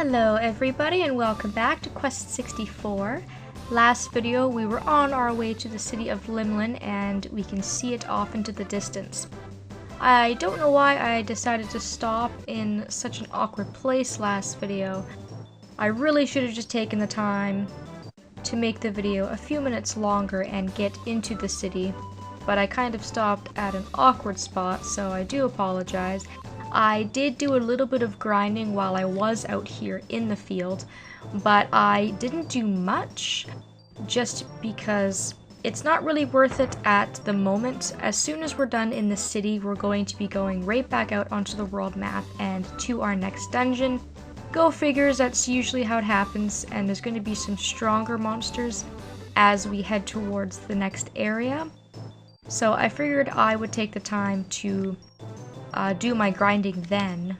Hello everybody and welcome back to Quest 64. Last video we were on our way to the city of Limelin and we can see it off into the distance. I don't know why I decided to stop in such an awkward place last video. I really should have just taken the time to make the video a few minutes longer and get into the city, but I kind of stopped at an awkward spot, so I do apologize. I did do a little bit of grinding while I was out here in the field, but I didn't do much just because it's not really worth it at the moment. As soon as we're done in the city, we're going to be going right back out onto the world map and to our next dungeon. Go figures, that's usually how it happens, and there's going to be some stronger monsters as we head towards the next area. So I figured I would take the time to do my grinding then.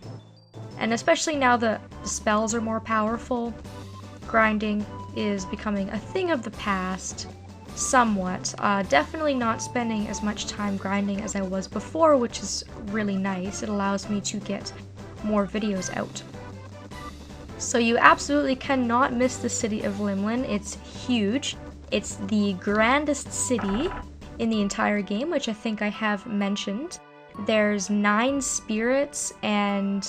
And especially now that the spells are more powerful, grinding is becoming a thing of the past, somewhat. Definitely not spending as much time grinding as I was before, which is really nice. It allows me to get more videos out. So you absolutely cannot miss the city of Limelin. It's huge. It's the grandest city in the entire game, which I think I have mentioned. There's 9 spirits and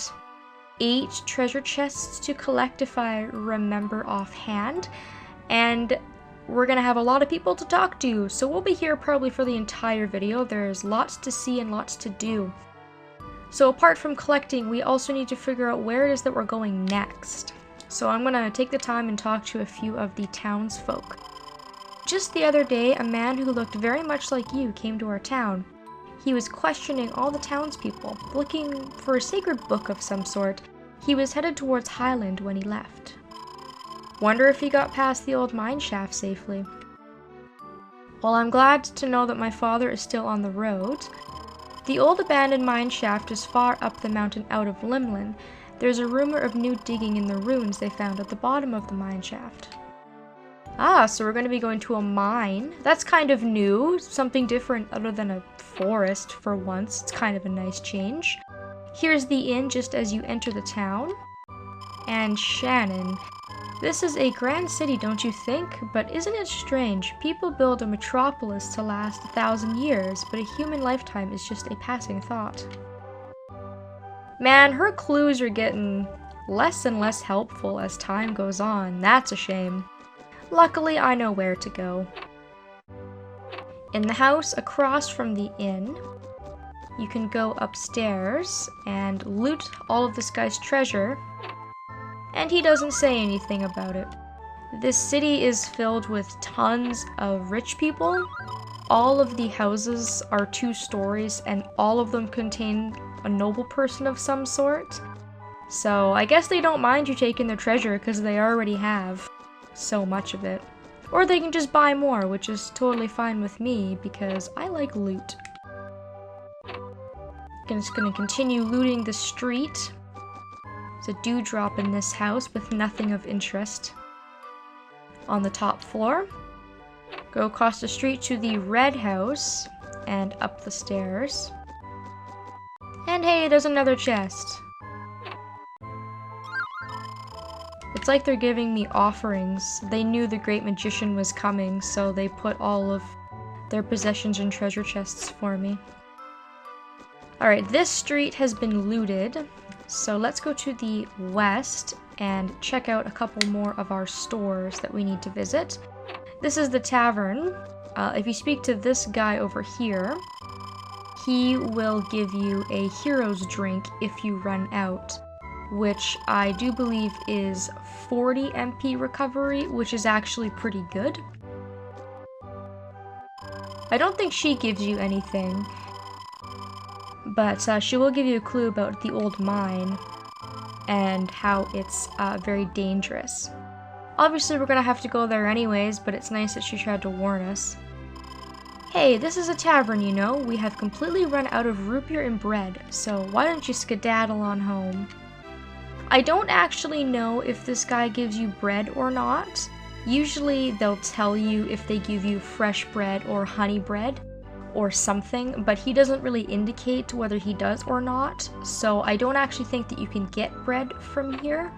8 treasure chests to collect if I remember offhand. And we're gonna have a lot of people to talk to, so we'll be here probably for the entire video. There's lots to see and lots to do. So apart from collecting, we also need to figure out where it is that we're going next. So I'm gonna take the time and talk to a few of the townsfolk. Just the other day, a man who looked very much like you came to our town. He was questioning all the townspeople, looking for a sacred book of some sort. He was headed towards Highland when he left. Wonder if he got past the old mine shaft safely. Well, I'm glad to know that my father is still on the road. The old abandoned mine shaft is far up the mountain out of Limelin. There's a rumor of new digging in the ruins they found at the bottom of the mine shaft. Ah, so we're going to be going to a mine. That's kind of new, something different other than a forest for once. It's kind of a nice change. Here's the inn just as you enter the town. And Shannon. This is a grand city, don't you think? But isn't it strange? People build a metropolis to last 1,000 years, but a human lifetime is just a passing thought. Man, her clues are getting less and less helpful as time goes on. That's a shame. Luckily, I know where to go. In the house across from the inn, you can go upstairs and loot all of this guy's treasure, and he doesn't say anything about it. This city is filled with tons of rich people. All of the houses are 2 stories, and all of them contain a noble person of some sort. So I guess they don't mind you taking their treasure because they already have so much of it. Or they can just buy more, which is totally fine with me because I like loot. I'm just gonna continue looting the street. There's a dewdrop in this house with nothing of interest. On the top floor. Go across the street to the red house and up the stairs. And hey, there's another chest. It's like they're giving me offerings. They knew the great magician was coming, so they put all of their possessions in treasure chests for me. Alright, this street has been looted, so let's go to the west and check out a couple more of our stores that we need to visit. This is the tavern. If you speak to this guy over here, he will give you a hero's drink if you run out, which I do believe is 40 MP recovery, which is actually pretty good. I don't think she gives you anything, but she will give you a clue about the old mine and how it's very dangerous. Obviously we're gonna have to go there anyways, but it's nice that she tried to warn us. Hey, this is a tavern, you know. We have completely run out of root beer and bread, so why don't you skedaddle on home? I don't actually know if this guy gives you bread or not. Usually they'll tell you if they give you fresh bread or honey bread or something, but he doesn't really indicate whether he does or not, so I don't actually think that you can get bread from here.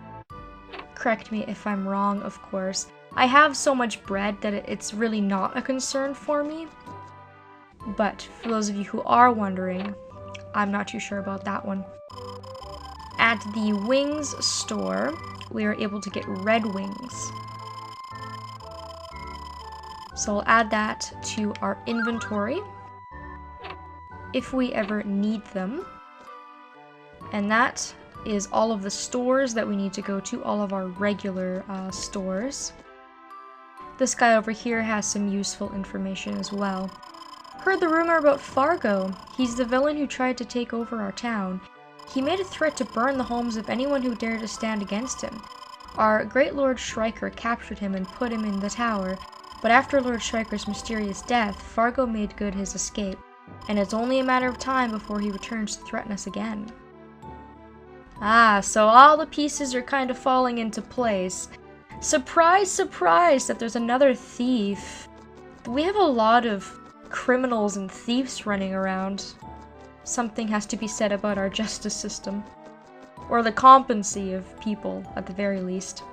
correct me if I'm wrong, of course. I have so much bread that it's really not a concern for me. But for those of you who are wondering, I'm not too sure about that one. At the wings store, we are able to get red wings. So I'll add that to our inventory if we ever need them. And that is all of the stores that we need to go to, all of our regular stores. This guy over here has some useful information as well. Heard the rumor about Fargo. He's the villain who tried to take over our town. He made a threat to burn the homes of anyone who dared to stand against him. Our great Lord Shrieker captured him and put him in the tower, but after Lord Shrieker's mysterious death, Fargo made good his escape, and it's only a matter of time before he returns to threaten us again. Ah, so all the pieces are kind of falling into place. Surprise, surprise that there's another thief. We have a lot of criminals and thieves running around. Something has to be said about our justice system. Or the competency of people, at the very least.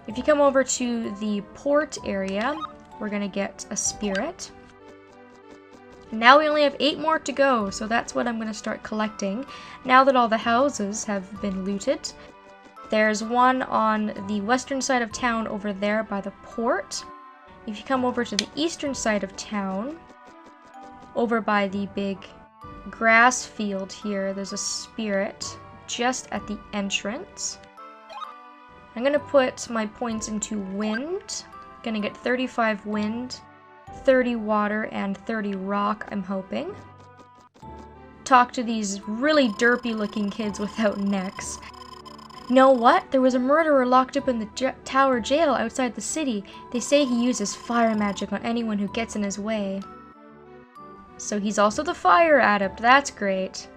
If you come over to the port area, we're gonna get a spirit. Now we only have 8 more to go, so that's what I'm gonna start collecting. Now that all the houses have been looted. There's one on the western side of town over there by the port. If you come over to the eastern side of town, over by the big grass field here, there's a spirit just at the entrance. I'm gonna put my points into wind. Gonna get 35 wind, 30 water, and 30 rock, I'm hoping. Talk to these really derpy looking kids without necks. Know what? There was a murderer locked up in the tower jail outside the city. They say he uses fire magic on anyone who gets in his way. So he's also the fire adept, that's great.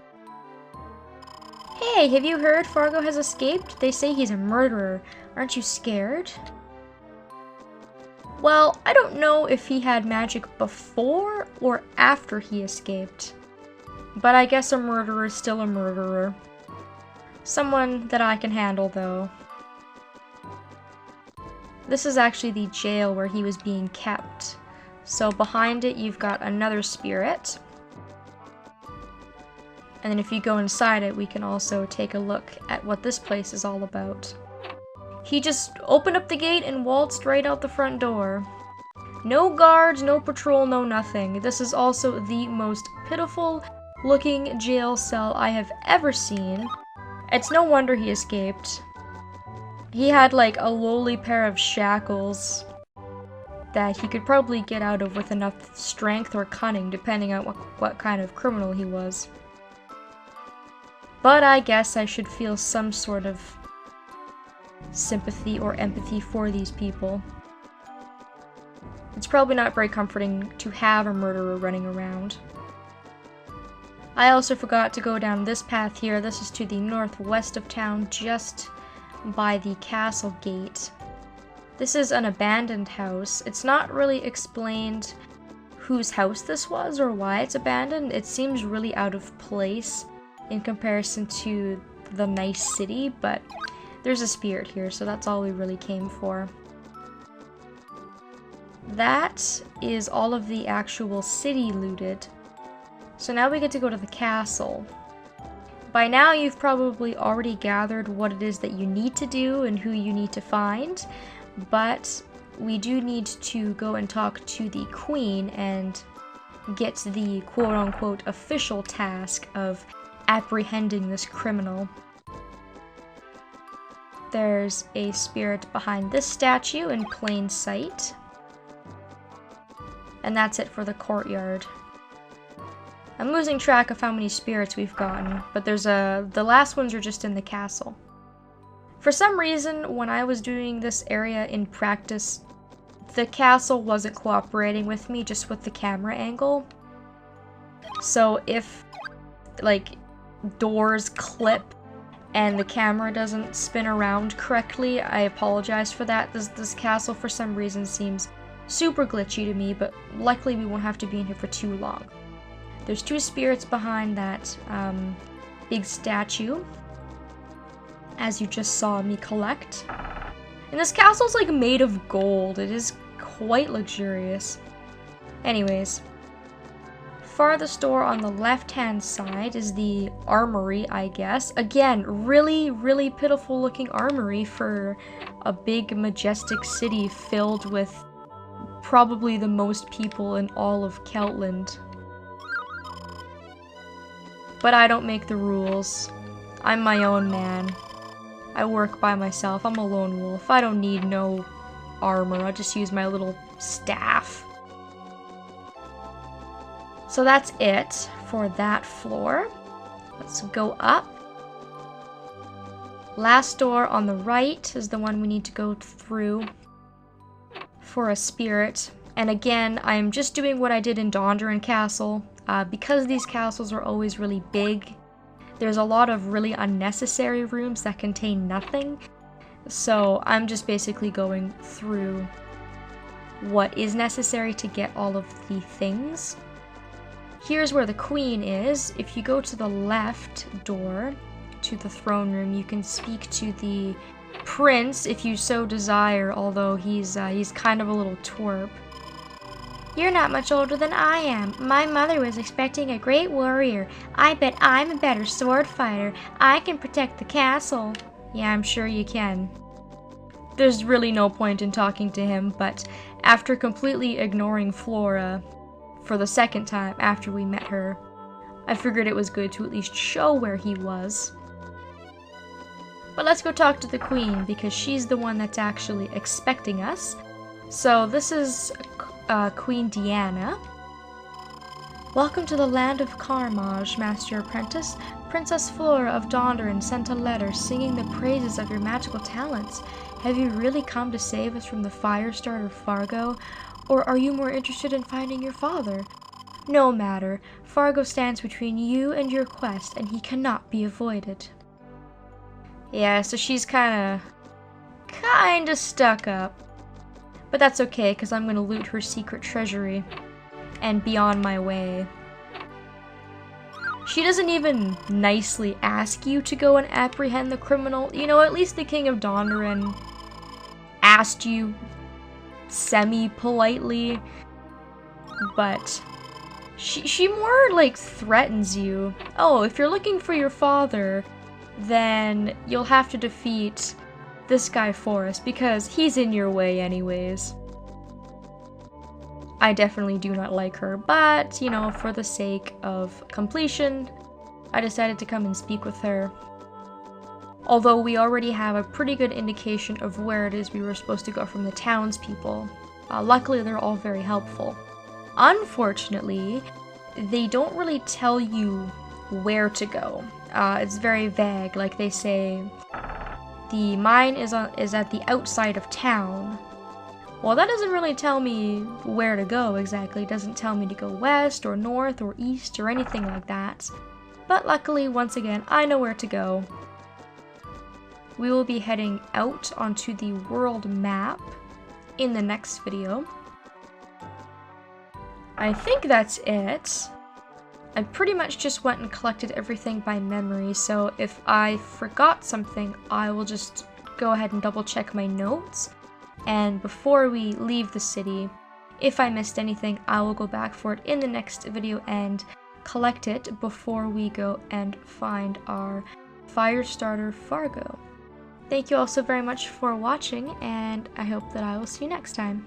Hey, have you heard Fargo has escaped? They say he's a murderer. Aren't you scared? Well, I don't know if he had magic before or after he escaped. But I guess a murderer is still a murderer. Someone that I can handle, though. This is actually the jail where he was being kept. So behind it, you've got another spirit. And then if you go inside it, we can also take a look at what this place is all about. He just opened up the gate and waltzed right out the front door. No guards, no patrol, no nothing. This is also the most pitiful looking jail cell I have ever seen. It's no wonder he escaped. He had like a lowly pair of shackles that he could probably get out of with enough strength or cunning, depending on what kind of criminal he was. But I guess I should feel some sort of sympathy or empathy for these people. It's probably not very comforting to have a murderer running around. I also forgot to go down this path here. This is to the northwest of town, just by the castle gate. This is an abandoned house. It's not really explained whose house this was or why it's abandoned. It seems really out of place in comparison to the nice city, but there's a spirit here, so that's all we really came for. That is all of the actual city looted. So now we get to go to the castle. By now you've probably already gathered what it is that you need to do and who you need to find, but we do need to go and talk to the queen and get the quote-unquote official task of apprehending this criminal. There's a spirit behind this statue in plain sight. And that's it for the courtyard. I'm losing track of how many spirits we've gotten, but the last ones are just in the castle. For some reason, when I was doing this area in practice, the castle wasn't cooperating with me, just with the camera angle. So if, like, doors clip and the camera doesn't spin around correctly, I apologize for that. This castle, for some reason, seems super glitchy to me, but luckily we won't have to be in here for too long. There's 2 spirits behind that big statue, as you just saw me collect. And this castle's like made of gold. It is quite luxurious. Anyways, farthest door on the left-hand side is the armory, I guess. Again, really, really pitiful looking armory for a big, majestic city filled with probably the most people in all of Keltland. But I don't make the rules. I'm my own man. I work by myself. I'm a lone wolf. I don't need no armor. I just use my little staff. So that's it for that floor. Let's go up. Last door on the right is the one we need to go through for a spirit. And again, I'm just doing what I did in Dondoran Castle. Because these castles are always really big, there's a lot of really unnecessary rooms that contain nothing. So I'm just basically going through what is necessary to get all of the things. Here's where the queen is. If you go to the left door to the throne room, you can speak to the prince if you so desire, although he's kind of a little twerp. You're not much older than I am. My mother was expecting a great warrior. I bet I'm a better sword fighter. I can protect the castle. Yeah, I'm sure you can. There's really no point in talking to him, but after completely ignoring Flora for the second time after we met her, I figured it was good to at least show where he was. But let's go talk to the queen, because she's the one that's actually expecting us. So this is Queen Deanna. Welcome to the land of Carmage, Master Apprentice. Princess Flora of Dondoran sent a letter singing the praises of your magical talents. Have you really come to save us from the Firestarter Fargo? Or are you more interested in finding your father? No matter. Fargo stands between you and your quest, and he cannot be avoided. Yeah, so she's kinda stuck up. But that's okay, because I'm gonna loot her secret treasury and be on my way. She doesn't even nicely ask you to go and apprehend the criminal. You know, at least the King of Dondoran asked you semi-politely, but she more like threatens you. Oh, if you're looking for your father, then you'll have to defeat this guy Forrest, because he's in your way anyways. I definitely do not like her, but, you know, for the sake of completion, I decided to come and speak with her. Although we already have a pretty good indication of where it is we were supposed to go from the townspeople. Luckily, they're all very helpful. Unfortunately, they don't really tell you where to go. It's very vague, like they say, the mine is at the outside of town. Well, that doesn't really tell me where to go exactly. It doesn't tell me to go west or north or east or anything like that. But luckily, once again, I know where to go. We will be heading out onto the world map in the next video. I think that's it. I pretty much just went and collected everything by memory, so if I forgot something, I will just go ahead and double check my notes. And before we leave the city, if I missed anything, I will go back for it in the next video and collect it before we go and find our Firestarter Fargo. Thank you all so very much for watching, and I hope that I will see you next time.